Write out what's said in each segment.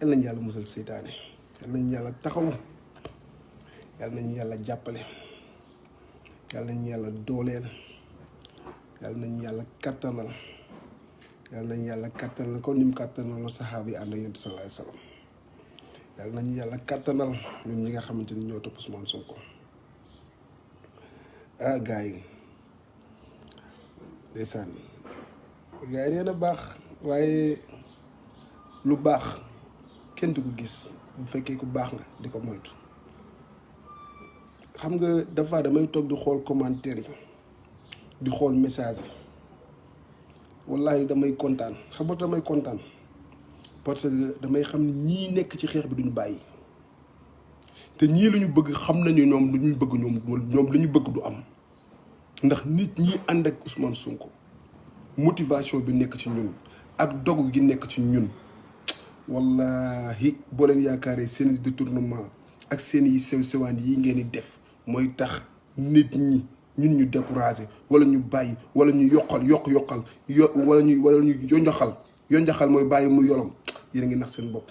yal nañu yàlla musal seytaane yal nañu yàlla taxaw yal nañu yàlla jàppale yal nañu yàlla dooleel yal nañu yàlla kattanal yal nañu yàlla kattanal kon ni mu kattanal saxaaba yi ànd ak Yonent sallallahu alayhi wa sallam yal nañu yàlla kattanal ñun ñi nga xamante ni ñoo topp Ousmane Sonko ah gars yi ndeysaan gars yi nee na baax waaye lu baax kenn du ko gis bu fekkee ku baax nga di ko moytu xam nga dafa damay toog di xool commentaire yi di xool message yi wallahi damay kontaan xam nga damay kontaan parce que damay xam ne ñii nekk ci xeex bi duñu bàyyi te ñii lu ñu bëgg xam nañu ñoom lu ñu bëgg ñoom lu ñu bëgg du am ndax nit ñi ànd ak Ousmane Sonko motivation bi nekk ci ñun ak dogu gi nekk ci ñun wallahi boo leen yaakaaree seen détournement ak seen yi sew-sewaan yi ngeen di def mooy tax nit ñi ñun ñu découragé wala ñu bàyyi wala ñu yokkal wala ñu yonjaxal mooy bàyyi mu yolom yéen a ngi nax seen bopp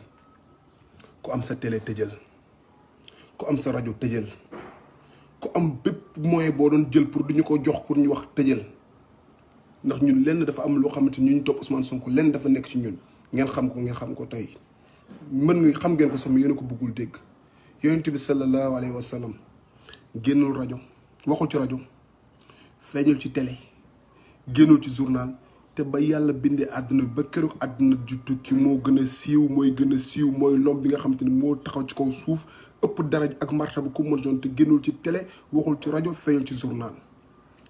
ku am sa télé tëjal ku am sa rajo tëjal ku am bépp moyen boo doon jël pour duñu ko jox pour ñu wax tëjal ndax ñun lenn dafa am loo xamante ni ñu topp Ousmane Sonko lenn dafa nekk ci ñun ngeen xam ko tey mën nga xam ngeen ko sama yéen a ko bëggul dégg yonent bi sallallahu alayhi wa sallam génnul rajo waxul ci rajo feeñul ci télé génnul ci journal te ba yàlla bindee àdduna ba keroog àdduna ju tukki moo gën a siiw mooy lom bi nga xamante ni moo taxaw ci kaw suuf ëpp daraj ak martaba ku mën doon te génnul ci télé waxul ci rajo feeñul ci journal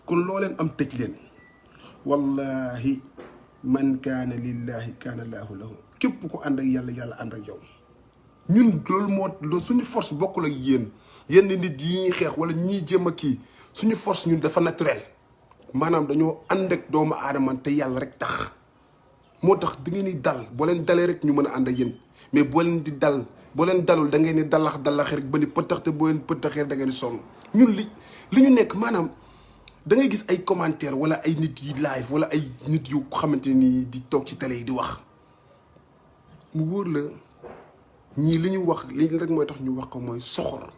kon loo leen am tëj leen wallahi man kaana lillahi kaana laahu lahu képp ku ànd ak yàlla yàlla ànd ak yow ñun loolu suñu force bokkul ak yéen yenn nit yi ñuy xeex wala ñiy jéem a kii suñu force ñun dafa naturel maanaam dañoo ànd ak doomu aadama te yàlla rek tax moo tax da ngeen di dal boo leen dalee rek ñu mën a ànd ak yéen mais boo leen dalul da ngeen di dallax rek ba ni pëttax te boo leen pëttaxee da ngeen di sonn ñun li ñu nekk maanaam da ngay gis ay commentaire wala ay nit yi live wala ay nit yu xamante ni di toog ci télé yi di wax mu wóor la ñii li ñu wax li rek mooy tax ñu wax ko mooy soxor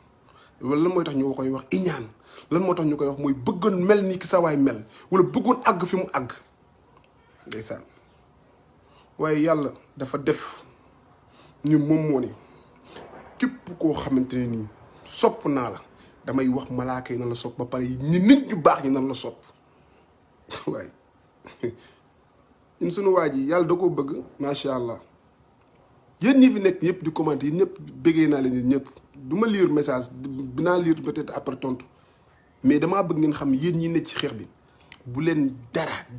wala lan mooy tax ñu koy wax iñaan lan moo tax ñu koy wax mooy bëggoon mel ni ki sa waay mel wala bëggoon àgg fi mu àgg ndeysaan waaye yàlla dafa def ñu moom moo ni képp koo xamante ne nii sopp naa la damay wax malaaka yi nan la sopp ba pare ñi nit ñu baax ñi nan la sopp waaye ñun sunu waa ji yàlla da koo bëgg macha allah yéen ñi fi nekk ñëpp di commenter yi ñëpp bëggee naa leen ñëpp du ma lire message dinaa lire peut-être après tontu mais damaa bëgg ngeen xam yéen ñi nekk ci xeex bi bu leen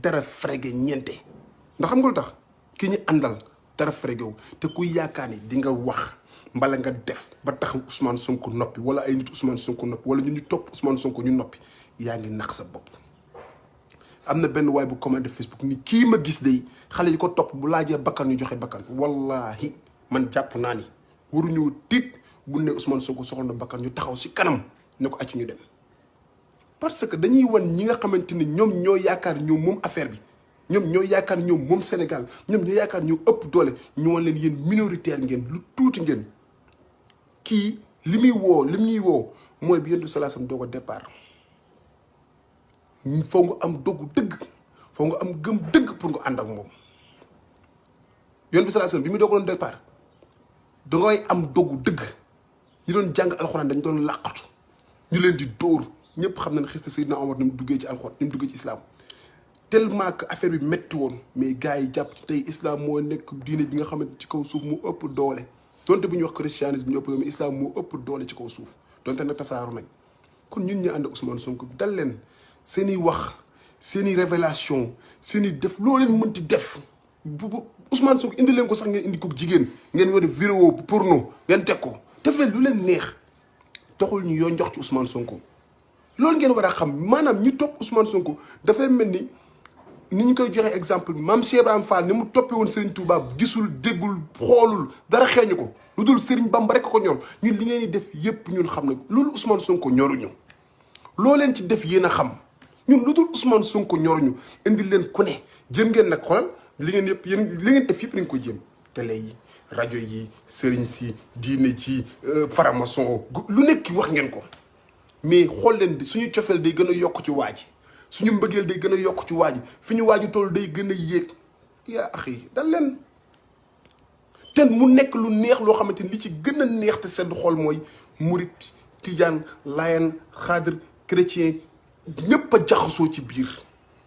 dara frege ñeente ndax xam nga lu tax ki ñu àndal dara fregewu te ku yaakaar ni di nga wax mbala nga def ba tax Ousmane Sonko noppi wala ay nit Ousmane Sonko noppi wala ñu topp Ousmane Sonko ñu noppi yaa ngi nax sa bopp. am na benn waay bu commenté Facebook ni kii ma gis de xale yi ko topp bu laajee bakkan ñu joxe bakkan wallahi man jàpp naa ni waruñu tiit bu ne Ousmane Sonko soxla na bakkan ñu taxaw si kanam ne ko acc ñu dem. parce que dañuy wan ñi nga xamante ni ñoom ñoo yaakaar ñoom moom affaire bi ñoom ñoo yaakaar ñoom moom Sénégal ñoom ñoo yaakaar ñoo ëpp doole ñu wan leen yéen minoritaire ngeen lu tuuti ngeen. kii li ñuy woo mooy bi Yonent bi sallallahu alayhi wasallam doog a départ foo nga am dogu dëgg foo nga am gëm dëgg pour nga ànd ak moom Yonent bi sallallahu alayhi wasallam bi muy doog doon départ dangay am dogu dëgg ñi doon jàng alxuraan dañ doon làqatu ñu leen di dóor ñëpp xam nañ xista Seydina Omar ni mu duggee ci alxuraan ni mu duggee ci islam tellement que affaire bi métti woon mais gars yi jàpp ci tey islam moo nekk diine bi nga xamante ci kaw suuf mu ëpp doole donte bu ñuy wax christianisme ñu ëpp mais islam moo ëpp doole ci kaw suuf donte nag tasaaru nañ kon ñun ñu ànd ak Ousmane Sonko dal leen seen i wax seen i révélation seen i def loo leen mënti def bu Ousmane Sonko indi leen ko sax ngeen indi ko jigéen ngeen war a vidéo porno ngeen teg ko def leen lu leen neex taxul ñu yoo njox ci Ousmane Sonko loolu ngeen war a xam maanaam ñi topp Ousmane Sonko dafay mel ni ñu koy joxe exemple maam Cheikh Ibrahima Fall ni mu toppee woon Serigne Touba gisul déggul xoolul dara xeeñu ko lu dul Serigne Bamba rek ko ñor ñun li ngeen di def yépp ñun xam nañ ko loolu Ousmane Sonko ñoruñu loo leen ci def yéen a xam ñun lu dul Ousmane Sonko ñoruñu indi leen ku ne jéem ngeen nag xoolal li ngeen yëpp yéen li ngeen def yëpp dañ ko jéem télé yi rajo yi sëriñ si diine ci faramason lu nekk wax ngeen ko mais xool leen suñu cofeel day gën a yokk ci waa ji suñu mbëggeel day gën a yokk ci waa ji fi ñu waa ji toll day gën a yéeg yaa axi dal leen te mu nekk lu neex loo xamante ni li ci gën a neex te sedd xol mooy murit tijaan layen xaadir chrétien ñëpp a jaxasoo ci biir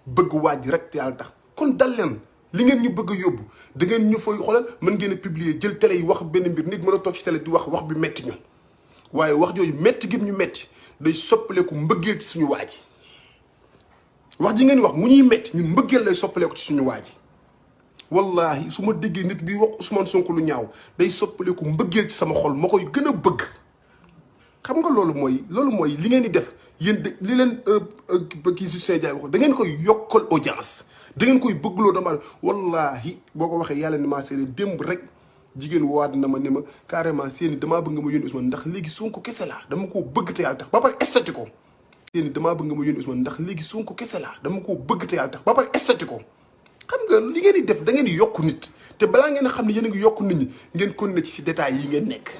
bëgg waaj rek te yàlla tax kon dal leen li ngeen ñu bëgg a yóbbu da ngeen ñu fay xoolal mën ngeen a publier jël télé yi wax benn mbir nit mën a toog ci télé di wax bi metti ñu waaye wax jooju metti gi ñu metti day soppaleeku mbëggeel ci suñu waaj wax ji ngeen wax mu ñuy metti ñun mbëggeel lay soppaleeku ci suñu waaj wallahi su ma déggee nit bi wax Ousmane Sonko lu ñaaw day soppaleeku mbëggeel ci sama xol ma koy gën a bëgg xam nga loolu mooy li ngeen di def yéen de li leen kii si Seydou wax da ngeen koy yokkal audience da ngeen koy bëggloo dama wallahi boo ko waxee yàlla ni maa seede démb rek jigéen waat na ma ni ma carrément seeni damaa bëgg nga ma yónni Ousmane ndax léegi Sonko kese laa dama koo bëgg te yàlla tax ba pare estati ko seeni damaa bëgg nga ma yónni Ousmane ndax léegi Sonko kese laa dama koo bëgg te yàlla tax ba pare estati ko xam nga li ngeen di def da ngeen di yokku nit te balaa ngeen a xam ne yéen a ngi yokku nit ñi ngeen continuer ci détails yi ngeen nekk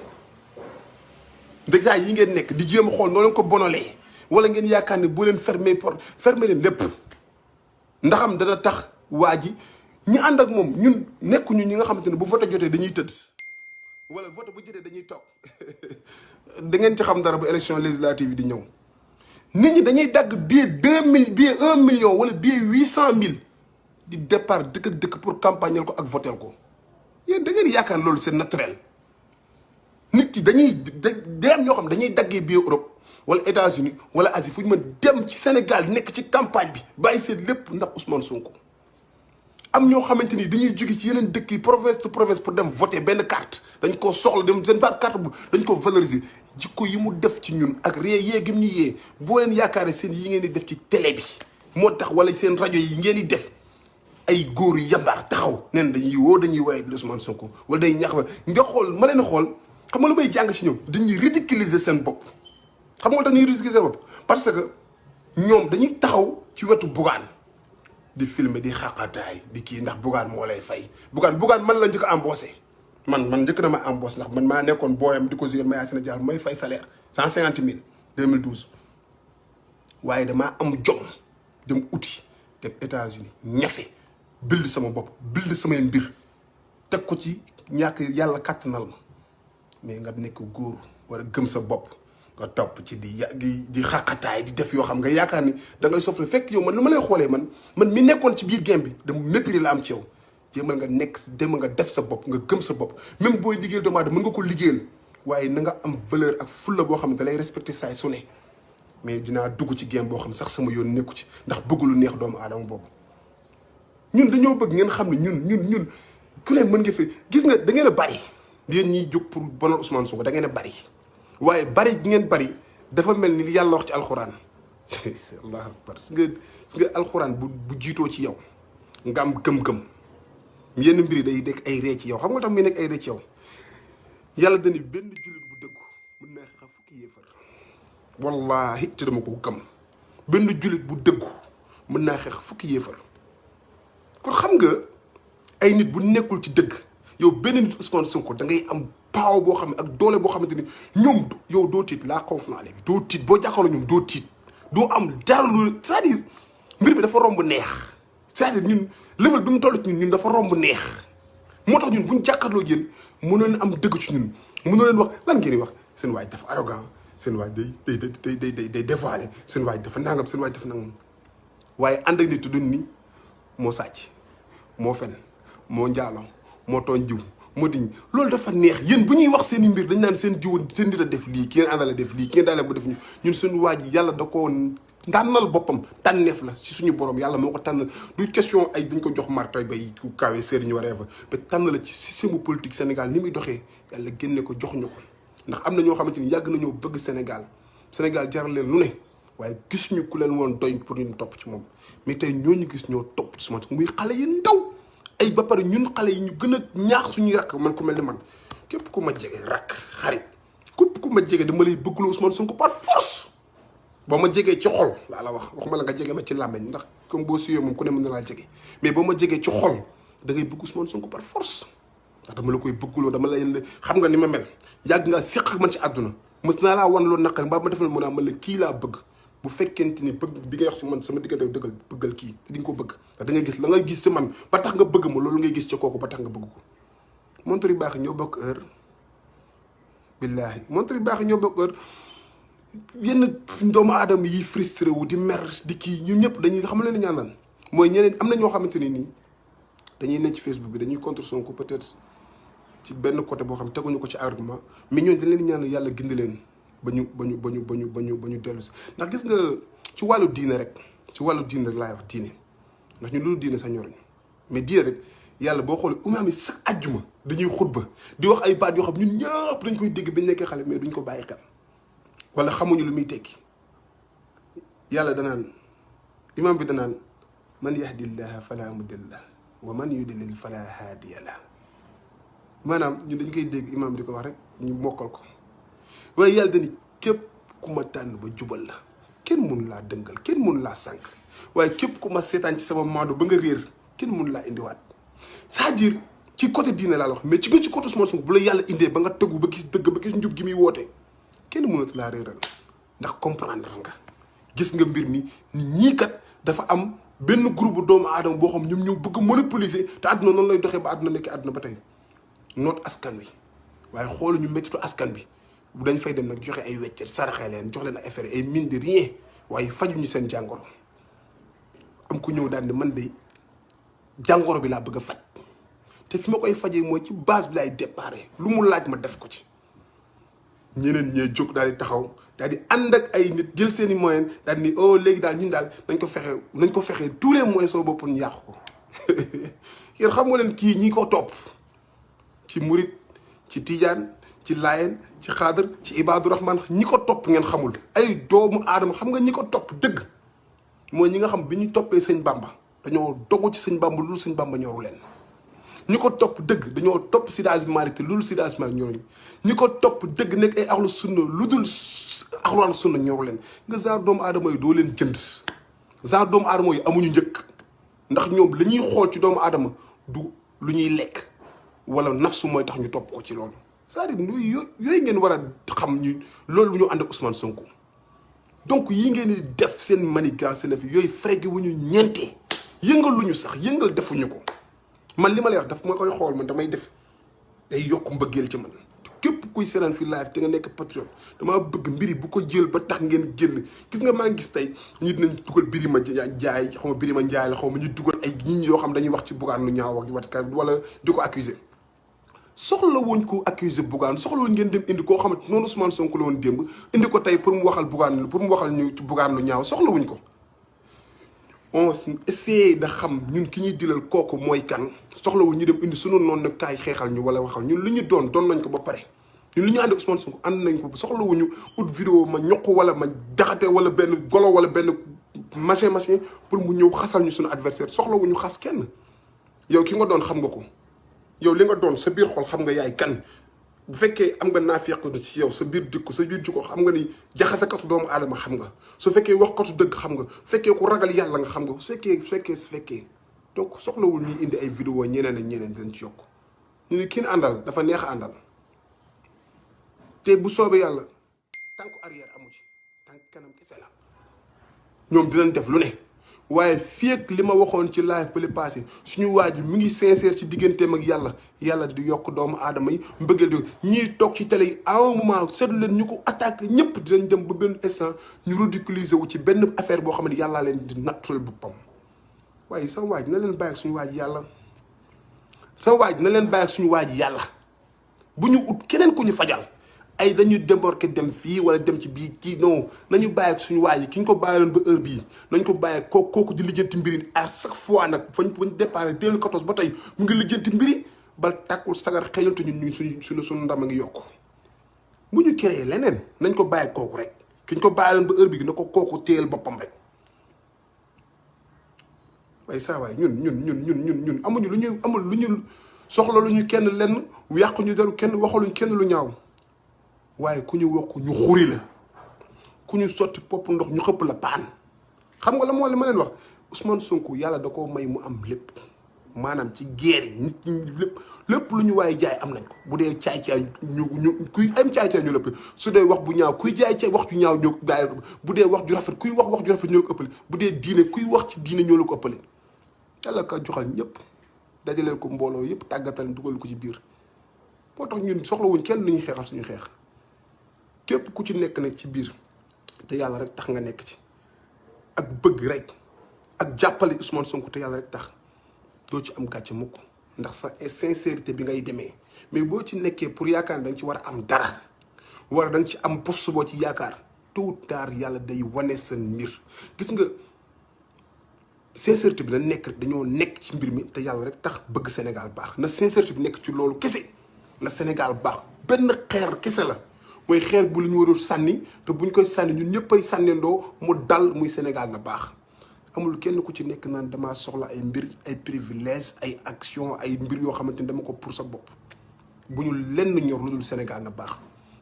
détails yi ngeen nekk di jéem a xool noo leen ko bonalee wala ngeen yaakaar ne boo leen fermer leen lépp ndaxam dana tax waa ji ñi ànd ak moom ñun nekkuñu ñi nga xamante ne bu vote jotee dañuy tëdd wala vote bu jotee dañuy toog da ngeen ci xam dara bu élection législative yi di ñëw nit ñi dañuy dagg billet 2000 billet 1 million wala billet 800 000 di départ dëkk ak dëkk pour campagneel ko ak votel ko yéen da ngeen yaakaar loolu c'est naturel nit ki day am ñoo xam dañuy daggee billet Europe wala États-Unis wala Asie fu ñu mën dem ci Sénégal nekk ci campagne bi bàyyi seen lépp ndax Ousmane Sonko am ñoo xamante ni dañuy jóge ci yeneen dëkk yi province to province pour dem voter benn carte dañ koo soxla dem seen carte bu dañ ko valoriser jikko yi mu def ci ñun ak yee gim ñu yee boo leen yaakaaree seen yi ngeen di def ci télé bi moo tax wala seen rajo yi ngeen di def ay góor yu yambaar taxaw neen dañuy woye Ousmane Sonko wala day ñax ba nga xool ma leen xool xam nga lu may jàng si ñoom dañuy ridiculiser seen bopp xam nga tax ñuy ridiculiser seen bopp parce que ñoom dañuy taxaw ci wetu Bougane di filmer di xaqataay di kii ndax Bougane moo lay fay Bougane man la njëkk a embauché man njëkk na ma embauché ndax man maa nekkoon booyam di ko jouer ma Yacine Dial may fay salaire 150 000 2012 waaye damaa am jom dem uti dem États-Unis ñafe bild sama bopp bild samay mbir teg ko ci ñàkk yàlla kàttanal ma mais nga nekk góor war a gëm sa bopp nga topp ci di xaqataay di def yoo xam nga yaakaar ni da ngay sofle fekk yow man lu ma lay xoolee man mi nekkoon ci biir game bi dama mépris la am ci yow jéemal nga nekk demal nga def sa bopp nga gëm sa bopp même booy liggéeyal doomu aadama mën nga ko liggéeyal waaye na nga am valeur ak fulla boo xam ne da lay respecté saay su ne mais dinaa dugg ci game boo xam sax sama yoon nekku ci ndax bëgg lu neex doomu aadama boobu ñun dañoo bëgg ngeen xam ne ñun ku ne mën nga fi gis nga da ngeen a bari yéen ñiy jóg pour bonal Ousmane Sonko da ngeen a bari waaye bari gi ngeen bari dafa mel ni li yàlla wax ci alxuraan allahu akbar gis nga alxuraan bu jiitoo ci yow nga am gëm-gëm yenn mbiri day nekk ay ree ci yow xam nga tax muy nekk ay ree ci yow yàlla dañu benn jullit bu dëggu mën naa xeex fukki yéefar wallahi te dama ko gëm benn jullit bu dëggu mën naa xeex fukki yéefar kon xam nga ay nit bu nekkul ci dëgg yow benn nit Ousmane Sonko da ngay am paaw boo xam ne ak doole boo xamante ni ñoom yow doo tiit laa xaw fu naa léegi doo tiit boo jàkkaarloo ñoom doo tiit doo am dara lu c'est-à-dire mbir bi dafa romb neex c'est-à-dire ñun level bi mu toll ci ñun dafa romb neex moo tax ñun buñ jàkkaarloo yéen mënoo leen am dëgg ci ñun mënoo leen wax lan ngeen di wax seen waay dafa arrogant seen waay day dévoilé seen waay dafa nangam seen waay dafa nangam waaye ànd ak nit duñ ni moo sàcc moo fen moo njaalo moo tooñ jiw moo diñ loolu dafa neex yéen bu ñuy wax seen i mbir dañ naan seen jiw seen nit a def lii ki ngeen àndale def lii ki ngeen daale bu def ñu ñun suñu waa ji yàlla da koo tànnal boppam tànneef la ci suñu borom yàlla moo ko tànnal du question ay dañ ko jox martay bay ku kawe sëriñ waree fa ba tànn la ci système politique Sénégal ni muy doxee yàlla génne ko jox ñu ko ndax am na ñoo xamante ni yàgg nañoo bëgg Sénégal jaral leen lu ne waaye gis ñu ku leen woon doy pour ñu topp ci moom mais tey ñooñu gis ñoo topp ci Ousmane Sonko muy xale yi ndaw ay ba pare ñun xale yi ñu gën a ñaax suñuy rakk man ku mel ni man képp ku ma jege rakk xarit képp ku ma jege dama lay bëggloo Ousmane Sonko par force boo ma jegee ci xol laa la wax waxuma la nga jege ma ci làmmeñ ndax comme boo suyee moom ku ne mën na laa jege mais boo ma jegee ci xol da ngay bëgg Ousmane Sonko par force ndax dama la koy bëgguloo dama la xam nga ni ma mel yàgg nga séq ak man ci àdduna mës naa laa wan loolu naqari mbaa ma defal mën a ma la kii laa bëgg bu fekkente ni bëgg bi nga wax si man sama diggante dëggal bëggal kii te di nga ko bëgg ndax da ngay gis la nga gis si man ba tax nga bëgg ma loolu ngay gis ci kooku ba tax nga bëgg ko montre yu baax ñoo bokk heure billaahi montre yu baax ñoo bokk heure yenn doomu aadama yi frustré wu di mer di kii ñun ñëpp dañuy xam leen ñaanal mooy ñeneen am na ñoo xamante ni nii dañuy nekk ci Facebook bi dañuy contre Sonko peut-être ci benn côté boo xam teguñu ko ci argument mais ñooñu dañ leen ñaanal yàlla gindi leen ba ñu dellu si ndax gis nga ci wàllu diine rek laay wax diine ndax ñu loolu diine sax ñoruñu mais diine rek yàlla boo xoolee umaam yi sax àjjuma dañuy xutba di wax ay baat yoo xam ñun ñëpp dañ koy dégg bi ñu nekkee xale mais duñ ko bàyyi xel wala xamuñu lu muy tekki yàlla danaan imaam bi danaan man yahdillaha fala mudilla wa man yudlil fala haadiya la maanaam ñun dañ koy dégg imaam di ko wax rek ñu mokkal ko waaye yàlla dañi képp ku ma tànn ba jubal la kenn mun laa dëngal kenn mun laa sànq waaye képp ku ma seetaan ci sama maado ba nga réer kenn mun laa indiwaat c'est-à-dire ci côté diine laa la wax mais ci côté Ousmane Sonko bu la yàlla indee ba nga tegu ba gis dëgg ba gis njub gi muy woote kenn mënatu laa réeral ndax comprendre nga gis nga mbir mi ñii kat dafa am benn groupe bu doomu aadama boo xam ñoom ñoo bëgg a monopoliser te àdduna noonu lay doxee ba àdduna nekk àdduna ba tey noot askan wi waaye xooluñu méttitu askan bi bu dañ fay dem nag joxe ay weccet saraxee leen jox leen ay affaire ay mine de rien waaye fajuñu seen jàngoro am ku ñëw daal ne man de jàngoro bi laa bëgg a faj te fi ma koy fajee mooy ci base bi laay déparé lu mu laaj ma def ko ci ñeneen ñee jóg daal di taxaw daal di ànd ak ay nit jël seen i moyen daal di ni oh léegi daal ñun daal nañ ko fexe tous les moyens soo bopp ñu yàqu ko yéen xam nga leen kii ñi ko topp ci murit ci tijaan ci laayeen ci xaadar ci ibaadu rahman ñi ko topp ngeen xamul ay doomu aadama xam nga ñi ko topp dëgg mooy ñi nga xam bi ñu toppee sëñ bamba dañoo dogu ci sëñ bamba loolu sëñ bamba ñoru leen ñi ko topp dëgg dañoo topp Seydi Hadji Malick te loolu Seydi Hadji Malick ñoruñu ñi ko topp dëgg nekk ay axlu sunna lu dul axlu sunna ñoru leen nga genre doomu aadama yi doo leen jënd genre doomu aadama yi amuñu njëkk ndax ñoom la ñuy xool ci doomu aadama du lu ñuy lekk wala nafsu mooy tax ñu topp ko ci loolu c'est-à-dire yooyu ngeen war a xam ñu loolu bu ñu ànd ak Ousmane Sonko donc yi ngeen di def seen manigance la fi yooyu fregge wu ñu ñeente yëngal lu ñu sax yëngal defuñu ko man li ma lay wax daf ma koy xool man damay def day yokk mbëggeel ci man képp kuy seetaan fi live te nga nekk patriote damaa bëgg mbiri bu ko jël ba tax ngeen génn gis nga maa ngi gis tey ñu dinañ dugal Birima Jaay xaw ma Birima Njaay la xaw ma ñu dugal ay nit yoo xam dañuy wax ci Bougane lu ñaaw ak wat wala di ko accuser soxla wuñ ko accuser Bougane soxla wuñ ngeen dem indi koo xamante noonu Ousmane Sonko la woon démb indi ko tey pour mu waxal ñu ci Bougane lu ñaaw soxla wuñ ko on essaie da xam ñun ki ñuy dilal kooku mooy kan soxlawul ñu dem indi sunu noonu nag kaay xeexal ñu wala waxal ñun li ñu doon nañ ko ba pare ñun li ñu ànd ak Ousmane Sonko ànd nañ ko soxlawuñu ut vidéo ma ñoq wala ma daxate wala benn golo wala benn machin pour mu ñëw xasal ñu suñu adversaire soxlawuñu xas kenn yow ki nga doon xam nga ko yow li nga doon sa biir xol xam nga yaay kan bu fekkee am nga naafeq ci yow sa biir dikku sa biir jikko xam nga ni jaxasekatu doomu aadama xam nga su fekkee waxkatu dëgg xam nga fekkee ku ragal yàlla nga xam nga su fekkee donc soxlawul ñuy indi ay vidéo ñeneen ak ñeneen dañ ci yokk ñu ne kin àndal dafa neex a àndal te bu soobee yàlla tànk arrière amu ci tànk kanam kese la ñoom dinañ def lu ne waaye fii ak li ma waxoon ci live ba li passé suñu waa ji mu ngi sincère ci digganteem ak yàlla di yokk doomu aadama yi mbëggeel di ñiy toog ci télé yi à un moment seetlu leen ñu ko attaqué ñëpp dinañ dem ba benn instant ñu ridiculiser wu ci benn affaire boo xam ne yàllaa leen di nattul boppam waaye sama waaj na leen bàyyi ak suñu waaj yàlla sama waaj na leen bàyyi ak suñu waaj yàlla bu ñu ut keneen ku ñu fajal ay dañuy déborder dem fii wala dem ci bii kii non nañu bàyyi ak suñu waaj yi ki ñu ko bàyyiloon ba heure bii nañ ko bàyyi kooku di lijjanti mbiri à chaque fois nag fañ départ 2014 ba tey mu ngi lijjanti mbiri ba tàkkul sagar xëyal te ñun suñu ndam a ngi yokku bu ñu créé leneen nañ ko bàyyi kooku rek ki ñu ko bàyyiloon ba heure bii na ko kooku téyel boppam rek waaye saa waay ñun amuñu lu ñu amul lu ñu soxla lu ñu kenn lenn yàqu ñu deru kenn waxaluñ kenn lu ñaaw waaye ku ñu wokk ñu xuri la ku ñu sotti popp ndox ñu xëpp la paan xam nga la moo li ma leen wax Ousmane Sonko yàlla da koo may mu am lépp maanaam ci guerre yi nit ñi lépp lu ñu waaye jaay am nañ ko bu dee caay-caay ñu kuy am caay-caay ñu lëpp su dee wax bu ñaaw kuy jaay caay wax ju ñaaw ñoo gaay bu dee wax ju rafet kuy wax ju rafet ñoo la ko ëppale bu dee diine kuy wax ci diine ñoo la ko ëppale yàlla ka joxal ñëpp dajaleel ko mbooloo yëpp tàggatal dugal ko ci biir moo tax ñun soxlawuñ kenn lu ñuy xeexal suñu xeex képp ku ci nekk nag ci biir te yàlla rek tax nga nekk ci ak bëgg rek ak jàppale Ousmane Sonko te yàlla rek tax doo ci am gàcce mukk ndax sa sincérité bi ngay demee mais boo ci nekkee pour yaakaar da nga ci war a am dara war da nga ci am poste boo ci yaakaar tôt ou tard yàlla day wane sa mbir gis nga sincérité bi na nekk rek dañoo nekk ci mbir mi te yàlla rek tax bëgg Sénégal baax na sincérité bi nekk ci loolu kese na Sénégal baax benn xeer kese la mooy xeer bu lu ñu warul sànni te buñ koy sànni ñun ñëpp ay sànnendoo mu dal muy Sénégal na baax amul kenn ku ci nekk naan damaa soxla ay mbir ay privilège ay action ay mbir yoo xamante ni dama ko pour sa bopp bu ñu lenn ñor lu dul Sénégal na baax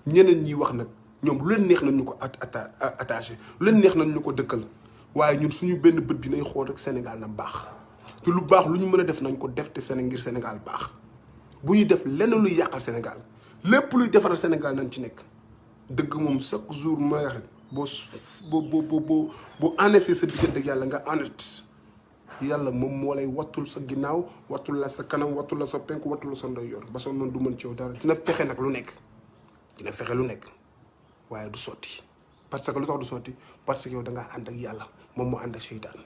ñeneen ñiy wax nag ñoom lu leen neex nañ ñu ko attaché lu leen neex nañ ñu ko dëkkal waaye ñun suñu benn bët bi nay xool rek Sénégal na baax te lu baax lu ñu mën a def nañ ko def te ngir Sénégal baax bu ñuy def lenn luy yàqal Sénégal lépp luy defaral Sénégal nañ ci nekk dëgg moom chaque jour ma wax boo enessé sa diggante ak yàlla nga honnête yàlla moom moo lay wattul sa ginnaaw wattul la sa kanam wattul la sa penk wattul la sa ndeyjoor ba soo noonu du mën ci yow dara dina fexe nag lu nekk dina fexe lu nekk waaye du sotti parce que lu tax du sotti parce que yow da ngaa ànd ak yàlla moom moo ànd ak seytaan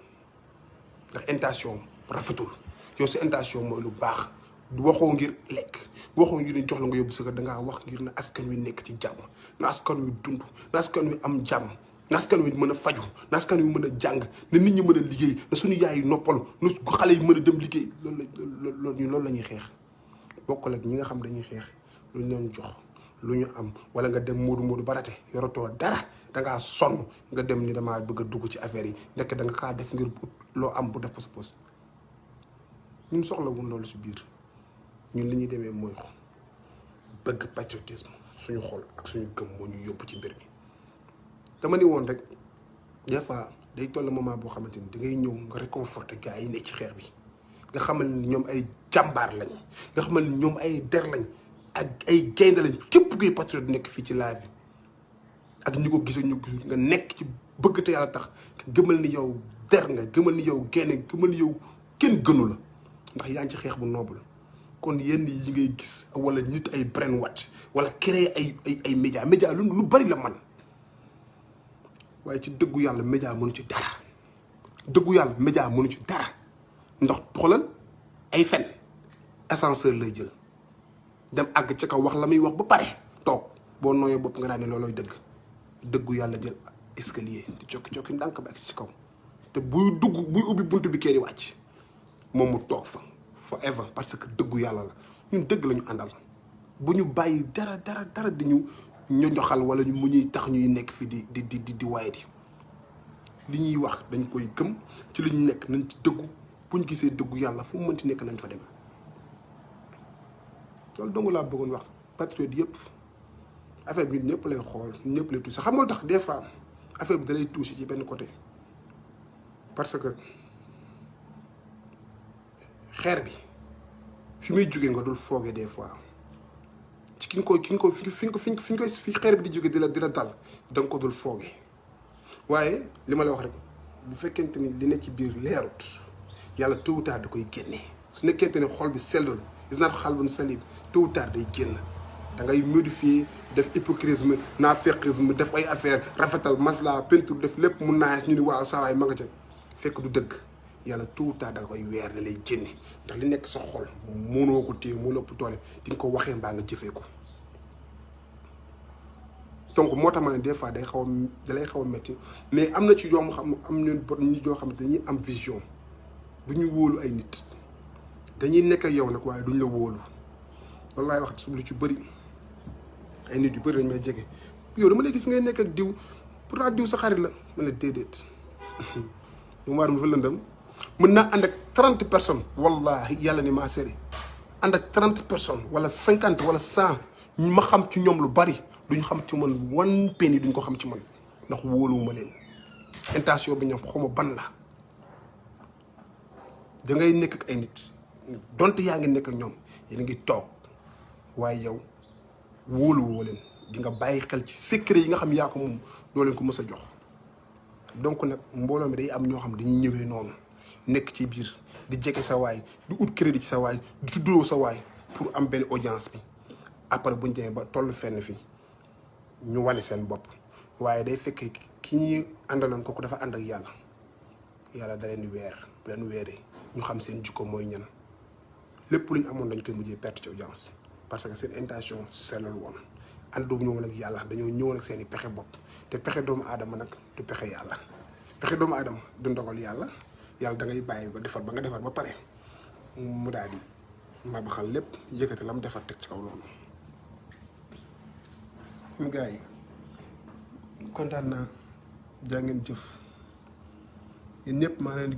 ndax intention rafetul yow sa intention mooy lu baax waxoo ngir lekk waxoo ngir ne jox la nga yóbbu sa kër da ngaa wax ngir na askan wi nekk ci jàmm na askan wi dund na askan wi am jàmm na askan wi mën a faju na askan wi mën a jàng na nit ñi mën a liggéey na suñu yaay yi noppal na xale yi mën a dem liggéey loolu la ñuy xeex bokkul ak ñi nga xam dañuy xeex lu ñu leen jox lu ñu am wala nga dem moodu ba rate yoratoo dara da ngaa sonn nga dem ni damaa bëgg a dugg ci affaire yi ndekk da nga kaa def ngir loo am bu def sa pos ñun soxla wuñ loolu si biir ñun li ñuy demee mooy bëgg patriotisme suñu xol ak suñu gëm moo ñu yóbbu ci mbir mi dama ni woon rek des fois day toll moment boo xamante ni da ngay ñëw nga réconforter gars yi ne ci xeex bi nga xamal ni ñoom ay jàmbaar lañ nga xamal ni ñoom ay der lañ ak ay gaynde lañ képp kuy patriote nekk fii ci live bi ak ñu ko gis ak ñu gisul nga nekk ci bëgg te yàlla tax gëmal ni yow der nga gëmal ni yow gaynde gëmal ni yow kenn gënu la ndax yaa ngi ci xeex bu noble kon yenn yi ngay gis wala nit ay brainwash wala créer ay média lu bari la man waaye ci dëggu yàlla média mënu ci dara dëggu yàlla média mënu ci dara ndax xoolal ay fen ascenseur lay jël dem àgg ca kaw wax la muy wax ba pare toog boo nooyee bopp nga daan ne loolooy dëggu yàlla jël escalier di cokki ndànk ba ak ci kaw te buy ubbi buntu bi kee di wàcc moom mu toog fa forever parce que dëggu yàlla la ñun dëgg la ñu àndal bu ñu bàyyi dara di ñu ñoñoxal wala mu ñuy tax ñuy nekk fi di waaye di li ñuy wax dañ koy gëm ci li ñu nekk nañ ci dëggu bu ñu gisee dëggu yàlla fu mu mënti nekk nañ fa dem loolu dong laa bëggoon wax patriote yëpp affaire bi ñun ñëpp lay xool ñun ñëpp lay touché xam nga tax des fois affaire bi da lay touché ci benn côté parce que xeer bi fi muy jógee nga dul foogee des fois ci fi xeer bi di jóge di la dal da nga ko dul foogee waaye li ma la wax rek bu fekkente ni li ne ci biir leerut yàlla tôt ou tard da koy génne su nekkente ne xol bi sellul gis naa xalbun salim tôt ou tard day génn da ngay modifier def hypocrisie naaféqisme def ay affaire rafetal masla peinture def lépp mun naa ñu ni waaw saa waay ma nga ca fekk du dëgg yàlla tôt ou tard da koy weer da lay génne ndax li nekk sa xol mënoo ko téye moo la ëpp doole di nga ko waxee mbaa nga jëfee ko donc moo tax ma ne des fois day xaw a métti mais am na ci yoom xam am na nit yoo xam ne dañuy am vision du ñu wóolu ay nit dañuy nekk ak yow nag waaye duñ la wóolu loolu laay wax lu ci bëri ay nit yu bëri dañ may jege yow dama lay gis ngay nekk ak diw pourtant diw sa xarit la ma ne déedéet lu maarum dafa lëndëm mën naa ànd ak 30 personnes wallahi yàlla ni maa séri ànd ak 30 personnes wala 50 wala 100 ma xam ci ñoom lu bari duñ xam ci man one penny duñ ko xam ci man ndax wóoluwuma leen intention bi ñoom xawma ban la da ngay nekk ak ay nit donte yaa ngi nekk ak ñoom yéen ngi toog waaye yow wóolu woo leen di nga bàyyi xel ci secret yi nga xam yaa ko moom doo leen ko mës a jox. donc nag mbooloo mi day am ñoo xam dañuy ñëwee noonu nekk ci biir di jege sa waay di ut crédit ci sa waay di tuddoo sa waay pour am benn audience bi après buñ demee ba toll fenn fi ñu wane seen bopp waaye day fekk ki ñuy àndaloon kooku dafa ànd ak yàlla da leen di weer bu leen weeree ñu xam seen jikko mooy ñan lépp lu ñu amoon dañ koy mujjee perte ci audience parce que seen intention sellal woon àndu ñëwoon ak yàlla dañoo ñëwoon ak seen i pexe bopp te pexe doomu aadama nag du pexe yàlla pexe doomu aadama du ndogal yàlla da ngay bàyyi ba defar ba nga defar ba pare mu daal di mabaxal lépp yëkkati lam defar teg ci kaw loolu. comme gars yi kontaan naa jaa ngeen jëf yéen ñëpp maa leen